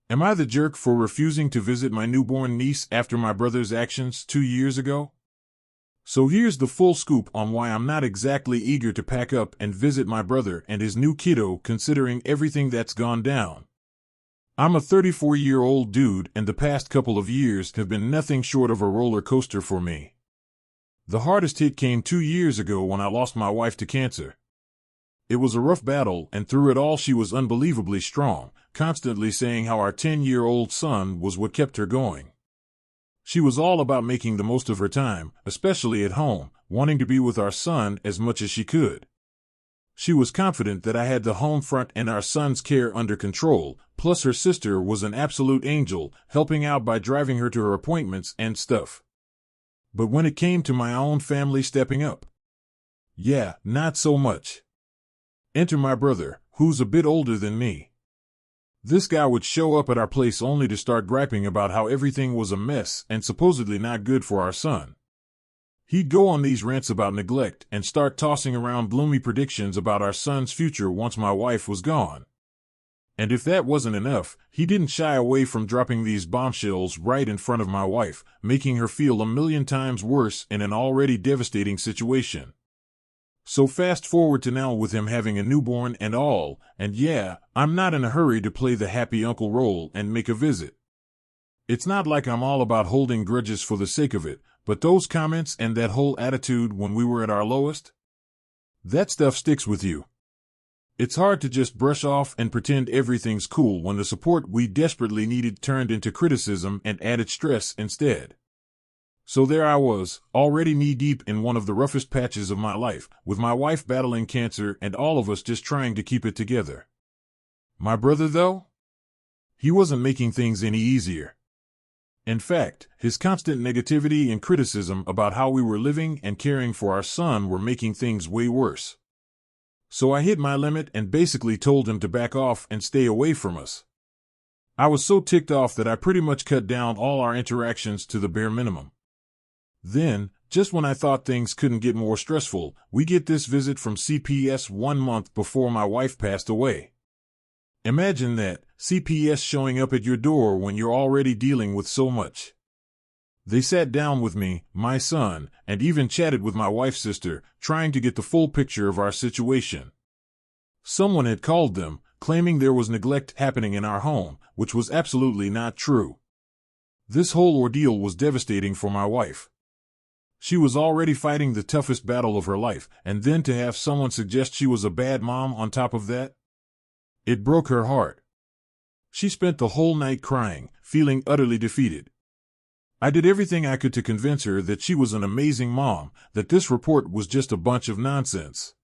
Am I the jerk for refusing to visit my newborn niece after my brother's actions 2 years ago? So here's the full scoop on why I'm not exactly eager to pack up and visit my brother and his new kiddo considering everything that's gone down. I'm a 34-year-old dude and the past couple of years have been nothing short of a roller coaster for me. The hardest hit came 2 years ago when I lost my wife to cancer. It was a rough battle, and through it all she was unbelievably strong, constantly saying how our 10-year-old son was what kept her going. She was all about making the most of her time, especially at home, wanting to be with our son as much as she could. She was confident that I had the home front and our son's care under control, plus her sister was an absolute angel, helping out by driving her to her appointments and stuff. But when it came to my own family stepping up, yeah, not so much. Enter my brother, who's a bit older than me. This guy would show up at our place only to start griping about how everything was a mess and supposedly not good for our son. He'd go on these rants about neglect and start tossing around gloomy predictions about our son's future once my wife was gone. And if that wasn't enough, he didn't shy away from dropping these bombshells right in front of my wife, making her feel a million times worse in an already devastating situation. So fast forward to now with him having a newborn and all, and yeah, I'm not in a hurry to play the happy uncle role and make a visit. It's not like I'm all about holding grudges for the sake of it, but those comments and that whole attitude when we were at our lowest, that stuff sticks with you. It's hard to just brush off and pretend everything's cool when the support we desperately needed turned into criticism and added stress instead. So there I was, already knee-deep in one of the roughest patches of my life, with my wife battling cancer and all of us just trying to keep it together. My brother, though? He wasn't making things any easier. In fact, his constant negativity and criticism about how we were living and caring for our son were making things way worse. So I hit my limit and basically told him to back off and stay away from us. I was so ticked off that I pretty much cut down all our interactions to the bare minimum. Then, just when I thought things couldn't get more stressful, we get this visit from CPS 1 month before my wife passed away. Imagine that, CPS showing up at your door when you're already dealing with so much. They sat down with me, my son, and even chatted with my wife's sister, trying to get the full picture of our situation. Someone had called them, claiming there was neglect happening in our home, which was absolutely not true. This whole ordeal was devastating for my wife. She was already fighting the toughest battle of her life, and then to have someone suggest she was a bad mom on top of that? It broke her heart. She spent the whole night crying, feeling utterly defeated. I did everything I could to convince her that she was an amazing mom, that this report was just a bunch of nonsense.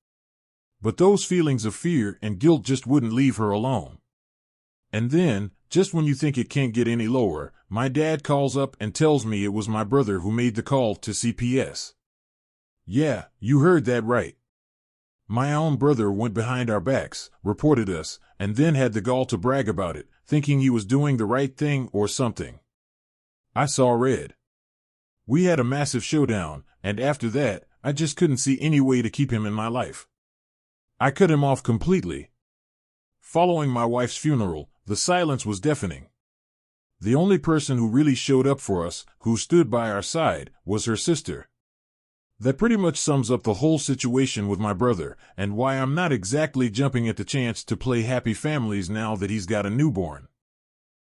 But those feelings of fear and guilt just wouldn't leave her alone. And then, just when you think it can't get any lower, my dad calls up and tells me it was my brother who made the call to CPS. Yeah, you heard that right. My own brother went behind our backs, reported us, and then had the gall to brag about it, thinking he was doing the right thing or something. I saw red. We had a massive showdown, and after that, I just couldn't see any way to keep him in my life. I cut him off completely. Following my wife's funeral, the silence was deafening. The only person who really showed up for us, who stood by our side, was her sister. That pretty much sums up the whole situation with my brother, and why I'm not exactly jumping at the chance to play happy families now that he's got a newborn.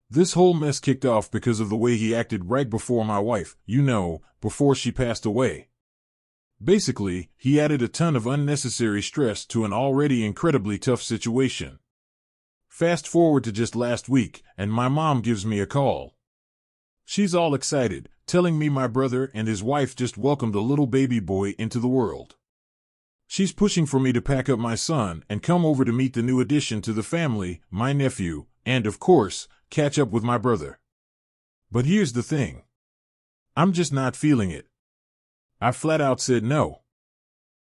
This whole mess kicked off because of the way he acted right before my wife, before she passed away. Basically, he added a ton of unnecessary stress to an already incredibly tough situation. Fast forward to just last week, and my mom gives me a call. She's all excited, telling me my brother and his wife just welcomed a little baby boy into the world. She's pushing for me to pack up my son and come over to meet the new addition to the family, my nephew, and, of course, catch up with my brother. But here's the thing. I'm just not feeling it. I flat out said no.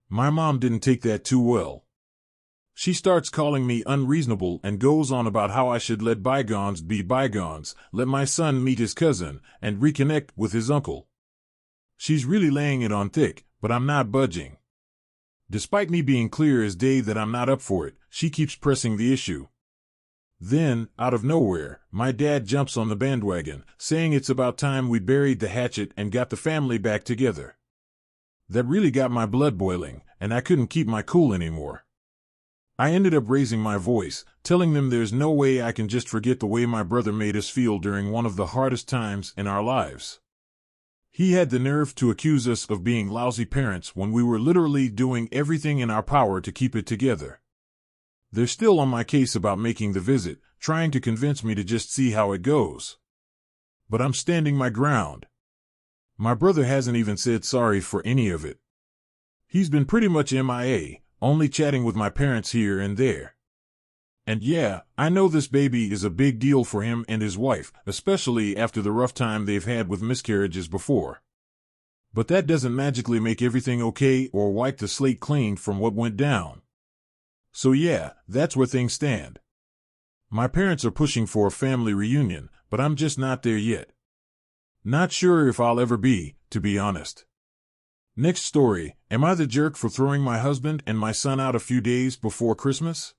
My mom didn't take that too well. She starts calling me unreasonable and goes on about how I should let bygones be bygones, let my son meet his cousin, and reconnect with his uncle. She's really laying it on thick, but I'm not budging. Despite me being clear as day that I'm not up for it, she keeps pressing the issue. Then, out of nowhere, my dad jumps on the bandwagon, saying it's about time we buried the hatchet and got the family back together. That really got my blood boiling, and I couldn't keep my cool anymore. I ended up raising my voice, telling them there's no way I can just forget the way my brother made us feel during one of the hardest times in our lives. He had the nerve to accuse us of being lousy parents when we were literally doing everything in our power to keep it together. They're still on my case about making the visit, trying to convince me to just see how it goes. But I'm standing my ground. My brother hasn't even said sorry for any of it. He's been pretty much MIA, only chatting with my parents here and there. And yeah, I know this baby is a big deal for him and his wife, especially after the rough time they've had with miscarriages before. But that doesn't magically make everything okay or wipe the slate clean from what went down. So yeah, that's where things stand. My parents are pushing for a family reunion, but I'm just not there yet. Not sure if I'll ever be, to be honest. Next story, am I the jerk for throwing my husband and my son out a few days before Christmas?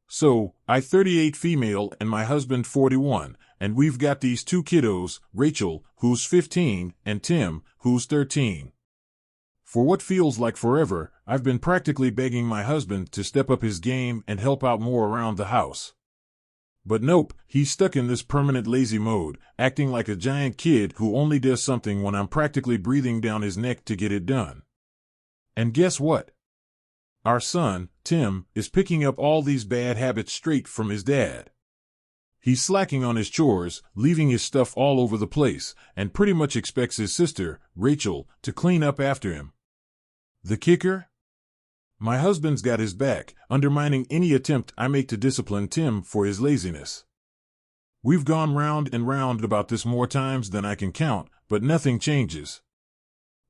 So, I 38 female and my husband 41, and we've got these two kiddos, Rachel, who's 15, and Tim, who's 13. For what feels like forever, I've been practically begging my husband to step up his game and help out more around the house. But nope, he's stuck in this permanent lazy mode, acting like a giant kid who only does something when I'm practically breathing down his neck to get it done. And guess what? Our son, Tim, is picking up all these bad habits straight from his dad. He's slacking on his chores, leaving his stuff all over the place, and pretty much expects his sister, Rachel, to clean up after him. The kicker? My husband's got his back, undermining any attempt I make to discipline Tim for his laziness. We've gone round and round about this more times than I can count, but nothing changes.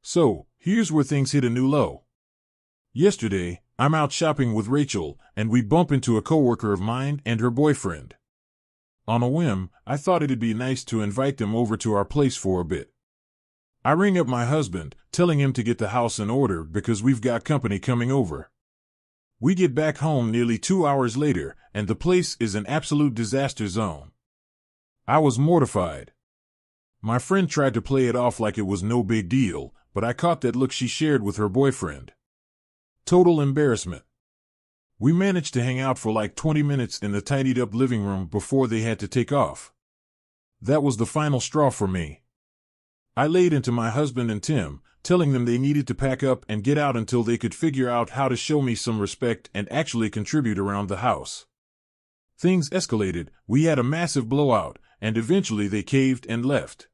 So, here's where things hit a new low. Yesterday, I'm out shopping with Rachel, and we bump into a coworker of mine and her boyfriend. On a whim, I thought it'd be nice to invite them over to our place for a bit. I ring up my husband, telling him to get the house in order because we've got company coming over. We get back home nearly 2 hours later, and the place is an absolute disaster zone. I was mortified. My friend tried to play it off like it was no big deal, but I caught that look she shared with her boyfriend. Total embarrassment. We managed to hang out for like 20 minutes in the tidied-up living room before they had to take off. That was the final straw for me. I laid into my husband and Tim, telling them they needed to pack up and get out until they could figure out how to show me some respect and actually contribute around the house. Things escalated, we had a massive blowout, and eventually they caved and left.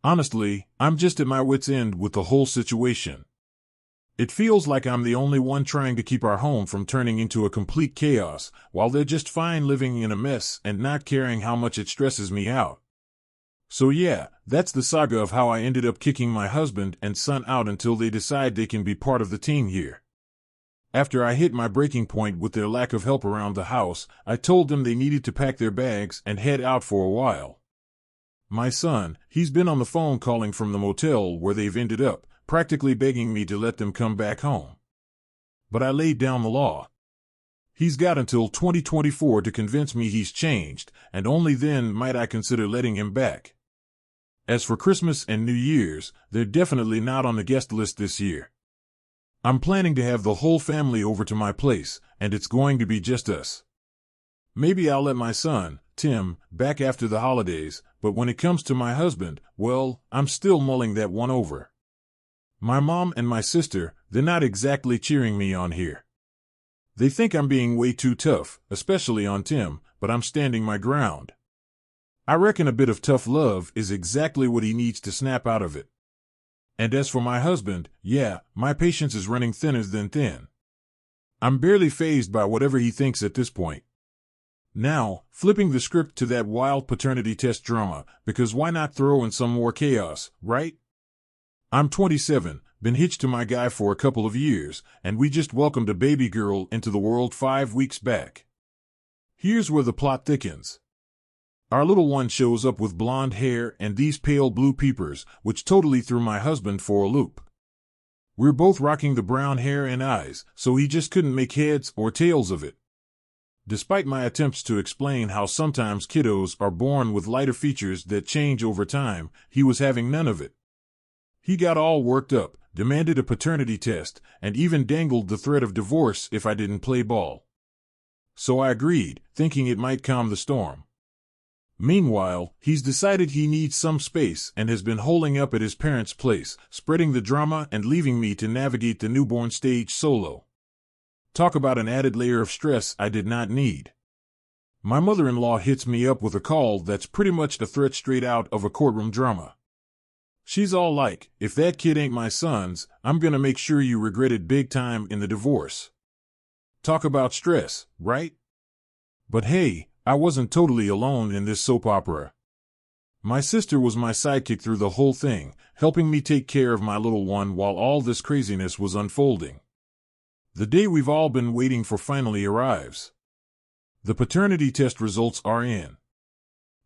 Honestly, I'm just at my wit's end with the whole situation. It feels like I'm the only one trying to keep our home from turning into a complete chaos, while they're just fine living in a mess and not caring how much it stresses me out. So yeah, that's the saga of how I ended up kicking my husband and son out until they decide they can be part of the team here. After I hit my breaking point with their lack of help around the house, I told them they needed to pack their bags and head out for a while. My son, he's been on the phone calling from the motel where they've ended up, practically begging me to let them come back home. But I laid down the law. He's got until 2024 to convince me he's changed, and only then might I consider letting him back. As for Christmas and New Year's, they're definitely not on the guest list this year. I'm planning to have the whole family over to my place, and it's going to be just us. Maybe I'll let my son, Tim, back after the holidays, but when it comes to my husband, well, I'm still mulling that one over. My mom and my sister, they're not exactly cheering me on here. They think I'm being way too tough, especially on Tim, but I'm standing my ground. I reckon a bit of tough love is exactly what he needs to snap out of it. And as for my husband, yeah, my patience is running thinner than thin. I'm barely fazed by whatever he thinks at this point. Now, flipping the script to that wild paternity test drama, because why not throw in some more chaos, right? I'm 27, been hitched to my guy for a couple of years, and we just welcomed a baby girl into the world 5 weeks back. Here's where the plot thickens. Our little one shows up with blonde hair and these pale blue peepers, which totally threw my husband for a loop. We're both rocking the brown hair and eyes, so he just couldn't make heads or tails of it. Despite my attempts to explain how sometimes kiddos are born with lighter features that change over time, he was having none of it. He got all worked up, demanded a paternity test, and even dangled the threat of divorce if I didn't play ball. So I agreed, thinking it might calm the storm. Meanwhile, he's decided he needs some space and has been holing up at his parents' place, spreading the drama and leaving me to navigate the newborn stage solo. Talk about an added layer of stress I did not need. My mother-in-law hits me up with a call that's pretty much a threat straight out of a courtroom drama. She's all like, "If that kid ain't my son's, I'm gonna make sure you regret it big time in the divorce." Talk about stress, right? But hey, I wasn't totally alone in this soap opera. My sister was my sidekick through the whole thing, helping me take care of my little one while all this craziness was unfolding. The day we've all been waiting for finally arrives. The paternity test results are in.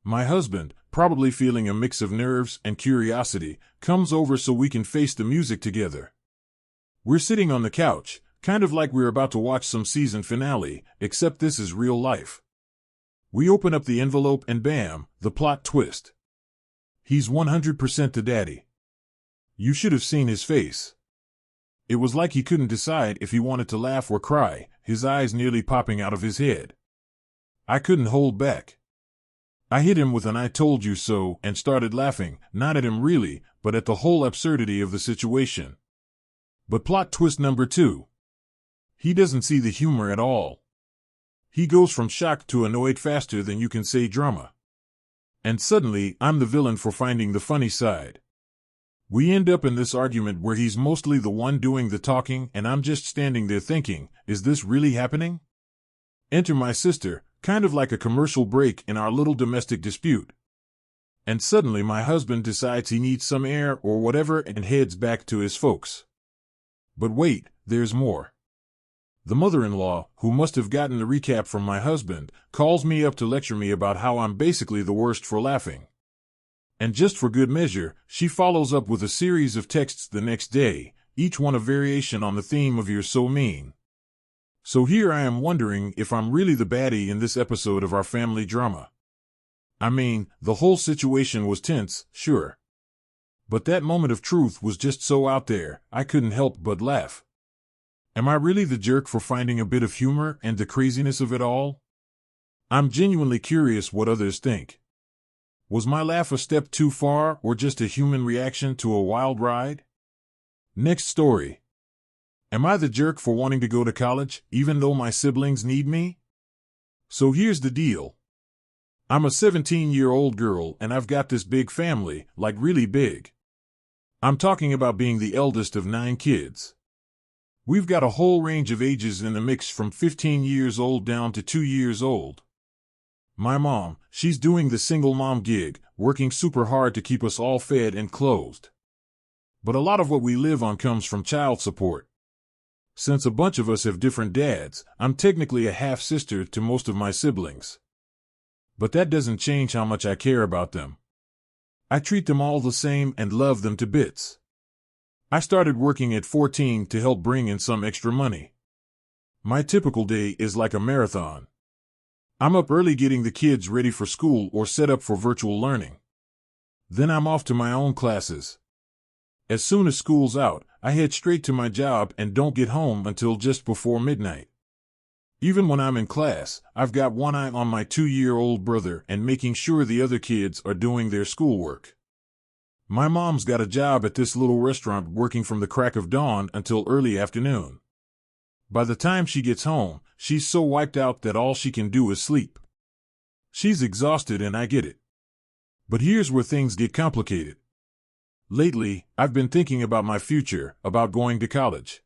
My husband, probably feeling a mix of nerves and curiosity, comes over so we can face the music together. We're sitting on the couch, kind of like we're about to watch some season finale, except this is real life. We open up the envelope and bam, the plot twist. He's 100% the daddy. You should have seen his face. It was like he couldn't decide if he wanted to laugh or cry, his eyes nearly popping out of his head. I couldn't hold back. I hit him with an "I told you so" and started laughing, not at him really, but at the whole absurdity of the situation. But plot twist number 2. He doesn't see the humor at all. He goes from shocked to annoyed faster than you can say drama. And suddenly, I'm the villain for finding the funny side. We end up in this argument where he's mostly the one doing the talking and I'm just standing there thinking, is this really happening? Enter my sister, kind of like a commercial break in our little domestic dispute. And suddenly my husband decides he needs some air or whatever and heads back to his folks. But wait, there's more. The mother-in-law, who must have gotten the recap from my husband, calls me up to lecture me about how I'm basically the worst for laughing. And just for good measure, she follows up with a series of texts the next day, each one a variation on the theme of "you're so mean." So here I am wondering if I'm really the baddie in this episode of our family drama. I mean, the whole situation was tense, sure. But that moment of truth was just so out there, I couldn't help but laugh. Am I really the jerk for finding a bit of humor and the craziness of it all? I'm genuinely curious what others think. Was my laugh a step too far or just a human reaction to a wild ride? Next story. Am I the jerk for wanting to go to college, even though my siblings need me? So here's the deal. I'm a 17-year-old girl and I've got this big family, like really big. I'm talking about being the eldest of 9 kids. We've got a whole range of ages in the mix from 15 years old down to 2 years old. My mom, she's doing the single mom gig, working super hard to keep us all fed and clothed. But a lot of what we live on comes from child support. Since a bunch of us have different dads, I'm technically a half-sister to most of my siblings. But that doesn't change how much I care about them. I treat them all the same and love them to bits. I started working at 14 to help bring in some extra money. My typical day is like a marathon. I'm up early getting the kids ready for school or set up for virtual learning. Then I'm off to my own classes. As soon as school's out, I head straight to my job and don't get home until just before midnight. Even when I'm in class, I've got one eye on my 2-year-old brother and making sure the other kids are doing their schoolwork. My mom's got a job at this little restaurant working from the crack of dawn until early afternoon. By the time she gets home, she's so wiped out that all she can do is sleep. She's exhausted and I get it. But here's where things get complicated. Lately, I've been thinking about my future, about going to college.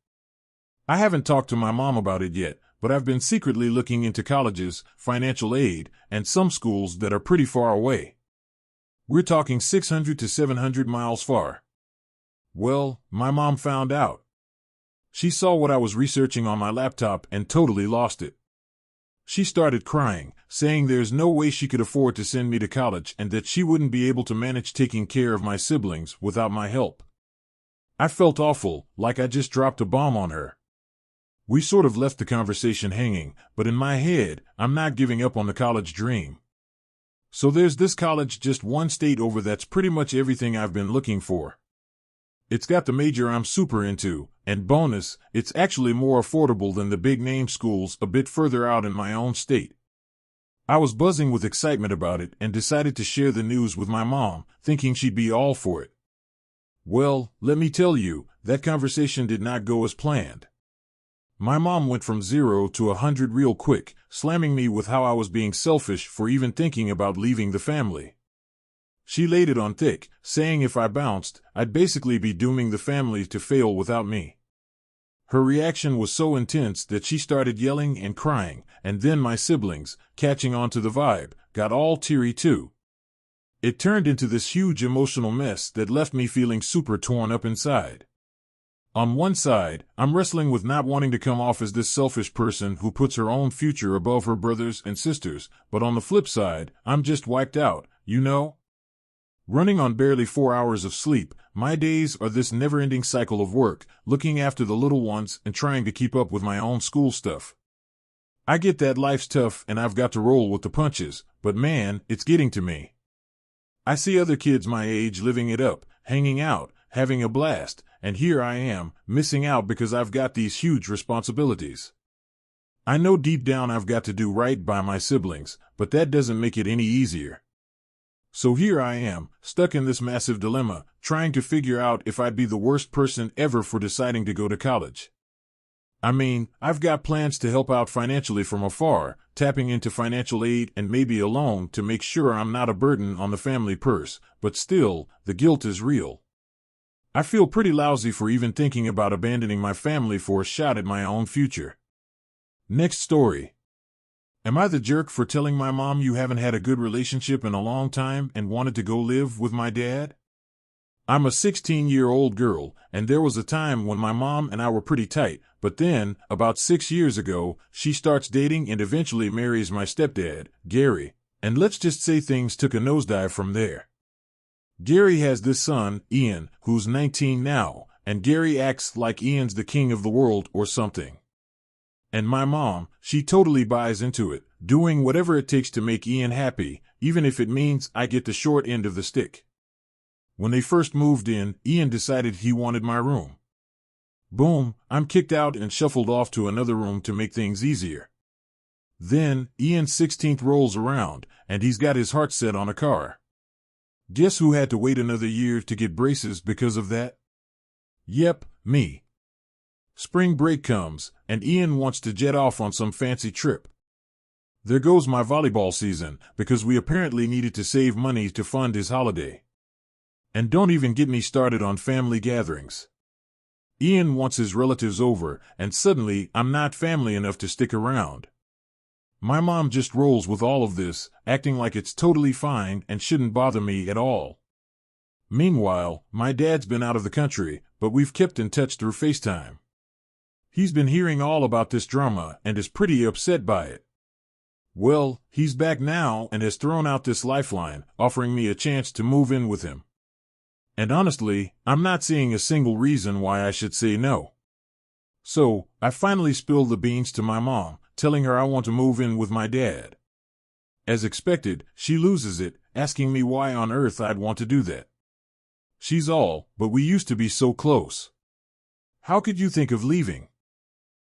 I haven't talked to my mom about it yet, but I've been secretly looking into colleges, financial aid, and some schools that are pretty far away. We're talking 600 to 700 miles far. Well, my mom found out. She saw what I was researching on my laptop and totally lost it. She started crying, saying there's no way she could afford to send me to college and that she wouldn't be able to manage taking care of my siblings without my help. I felt awful, like I just dropped a bomb on her. We sort of left the conversation hanging, but in my head, I'm not giving up on the college dream. So there's this college just one state over that's pretty much everything I've been looking for. It's got the major I'm super into, and bonus, it's actually more affordable than the big-name schools a bit further out in my own state. I was buzzing with excitement about it and decided to share the news with my mom, thinking she'd be all for it. Well, let me tell you, that conversation did not go as planned. My mom went from 0 to 100 real quick, slamming me with how I was being selfish for even thinking about leaving the family. She laid it on thick, saying if I bounced, I'd basically be dooming the family to fail without me. Her reaction was so intense that she started yelling and crying, and then my siblings, catching on to the vibe, got all teary too. It turned into this huge emotional mess that left me feeling super torn up inside. On one side, I'm wrestling with not wanting to come off as this selfish person who puts her own future above her brothers and sisters, but on the flip side, I'm just wiped out, you know? Running on barely 4 hours of sleep, my days are this never-ending cycle of work, looking after the little ones and trying to keep up with my own school stuff. I get that life's tough and I've got to roll with the punches, but man, it's getting to me. I see other kids my age living it up, hanging out, having a blast, and here I am, missing out because I've got these huge responsibilities. I know deep down I've got to do right by my siblings, but that doesn't make it any easier. So here I am, stuck in this massive dilemma, trying to figure out if I'd be the worst person ever for deciding to go to college. I mean, I've got plans to help out financially from afar, tapping into financial aid and maybe a loan to make sure I'm not a burden on the family purse, but still, the guilt is real. I feel pretty lousy for even thinking about abandoning my family for a shot at my own future. Next story. Am I the jerk for telling my mom you haven't had a good relationship in a long time and wanted to go live with my dad? I'm a 16-year-old girl, and there was a time when my mom and I were pretty tight, but then, about 6 years ago, she starts dating and eventually marries my stepdad, Gary, and let's just say things took a nosedive from there. Gary has this son, Ian, who's 19 now, and Gary acts like Ian's the king of the world or something. And my mom, she totally buys into it, doing whatever it takes to make Ian happy, even if it means I get the short end of the stick. When they first moved in, Ian decided he wanted my room. Boom, I'm kicked out and shuffled off to another room to make things easier. Then, Ian's 16th rolls around, and he's got his heart set on a car. Guess who had to wait another year to get braces because of that? Yep, me. Spring break comes, and Ian wants to jet off on some fancy trip. There goes my volleyball season, because we apparently needed to save money to fund his holiday. And don't even get me started on family gatherings. Ian wants his relatives over, and suddenly I'm not family enough to stick around. My mom just rolls with all of this, acting like it's totally fine and shouldn't bother me at all. Meanwhile, my dad's been out of the country, but we've kept in touch through FaceTime. He's been hearing all about this drama and is pretty upset by it. Well, he's back now and has thrown out this lifeline, offering me a chance to move in with him. And honestly, I'm not seeing a single reason why I should say no. So, I finally spilled the beans to my mom, telling her I want to move in with my dad. As expected, she loses it, asking me why on earth I'd want to do that. She's all, but we used to be so close. How could you think of leaving?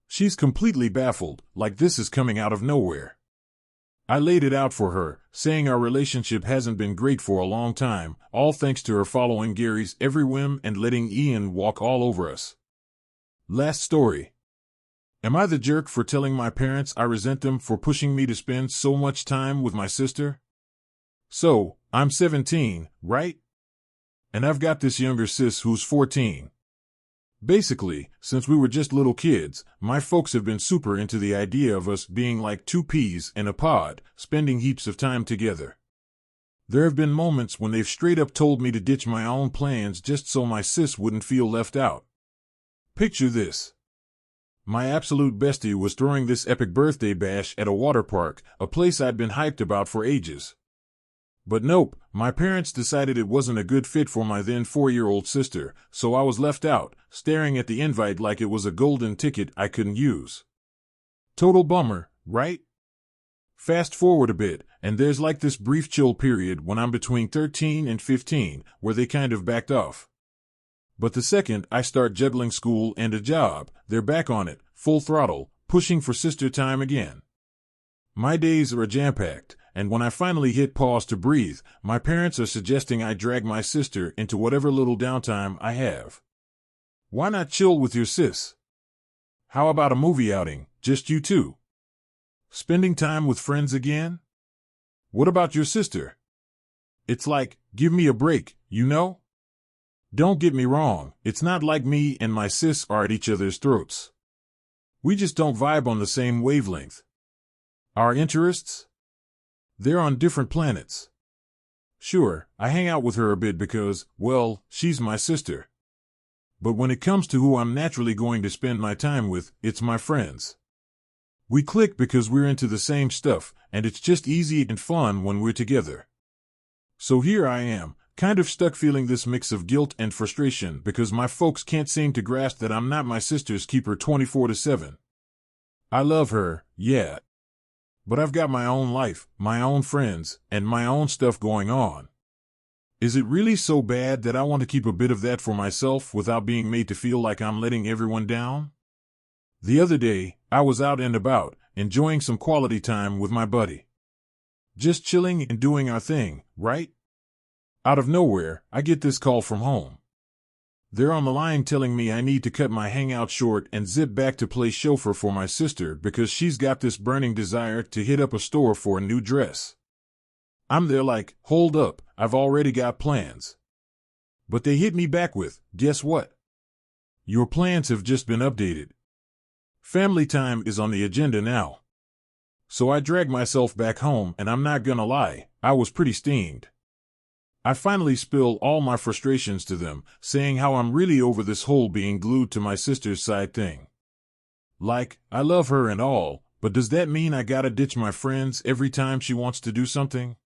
She's completely baffled, like this is coming out of nowhere. I laid it out for her, saying our relationship hasn't been great for a long time, all thanks to her following Gary's every whim and letting Ian walk all over us. Last story. Am I the jerk for telling my parents I resent them for pushing me to spend so much time with my sister? So, I'm 17, right? And I've got this younger sis who's 14. Basically, since we were just little kids, my folks have been super into the idea of us being like two peas in a pod, spending heaps of time together. There have been moments when they've straight up told me to ditch my own plans just so my sis wouldn't feel left out. Picture this. My absolute bestie was throwing this epic birthday bash at a water park, a place I'd been hyped about for ages. But nope, my parents decided it wasn't a good fit for my then 4-year-old sister, so I was left out, staring at the invite like it was a golden ticket I couldn't use. Total bummer, right? Fast forward a bit, and there's like this brief chill period when I'm between 13 and 15, where they kind of backed off. But the second I start juggling school and a job, they're back on it, full throttle, pushing for sister time again. My days are jam-packed, and when I finally hit pause to breathe, my parents are suggesting I drag my sister into whatever little downtime I have. Why not chill with your sis? How about a movie outing, just you two? Spending time with friends again? What about your sister? It's like, give me a break, you know? Don't get me wrong, it's not like me and my sis are at each other's throats. We just don't vibe on the same wavelength. Our interests? They're on different planets. Sure, I hang out with her a bit because, well, she's my sister. But when it comes to who I'm naturally going to spend my time with, it's my friends. We click because we're into the same stuff, and it's just easy and fun when we're together. So here I am, kind of stuck feeling this mix of guilt and frustration because my folks can't seem to grasp that I'm not my sister's keeper 24/7. I love her, yeah. But I've got my own life, my own friends, and my own stuff going on. Is it really so bad that I want to keep a bit of that for myself without being made to feel like I'm letting everyone down? The other day, I was out and about, enjoying some quality time with my buddy. Just chilling and doing our thing, right? Out of nowhere, I get this call from home. They're on the line telling me I need to cut my hangout short and zip back to play chauffeur for my sister because she's got this burning desire to hit up a store for a new dress. I'm there like, hold up, I've already got plans. But they hit me back with, guess what? Your plans have just been updated. Family time is on the agenda now. So I dragged myself back home, and I'm not gonna lie, I was pretty steamed. I finally spill all my frustrations to them, saying how I'm really over this whole being glued to my sister's side thing. Like, I love her and all, but does that mean I gotta ditch my friends every time she wants to do something?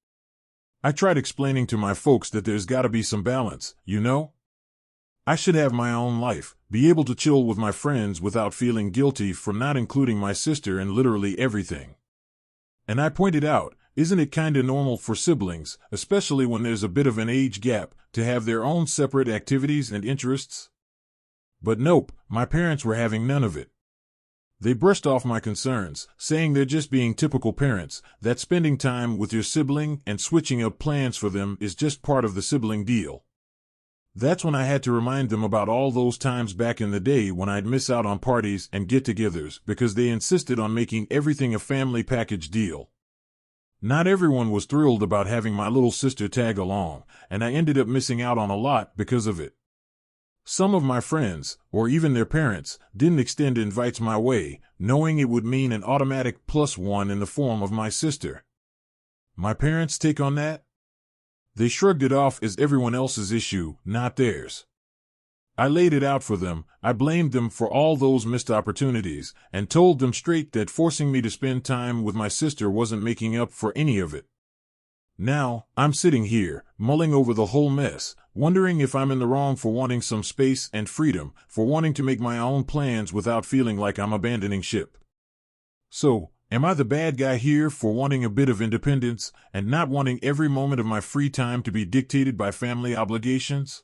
I tried explaining to my folks that there's gotta be some balance, you know? I should have my own life, be able to chill with my friends without feeling guilty for not including my sister in literally everything. And I pointed out, isn't it kinda normal for siblings, especially when there's a bit of an age gap, to have their own separate activities and interests? But nope, my parents were having none of it. They brushed off my concerns, saying they're just being typical parents, that spending time with your sibling and switching up plans for them is just part of the sibling deal. That's when I had to remind them about all those times back in the day when I'd miss out on parties and get-togethers because they insisted on making everything a family package deal. Not everyone was thrilled about having my little sister tag along, and I ended up missing out on a lot because of it. Some of my friends, or even their parents, didn't extend invites my way, knowing it would mean an automatic +1 in the form of my sister. My parents' take on that? They shrugged it off as everyone else's issue, not theirs. I laid it out for them, I blamed them for all those missed opportunities, and told them straight that forcing me to spend time with my sister wasn't making up for any of it. Now, I'm sitting here, mulling over the whole mess, wondering if I'm in the wrong for wanting some space and freedom, for wanting to make my own plans without feeling like I'm abandoning ship. So, am I the bad guy here for wanting a bit of independence, and not wanting every moment of my free time to be dictated by family obligations?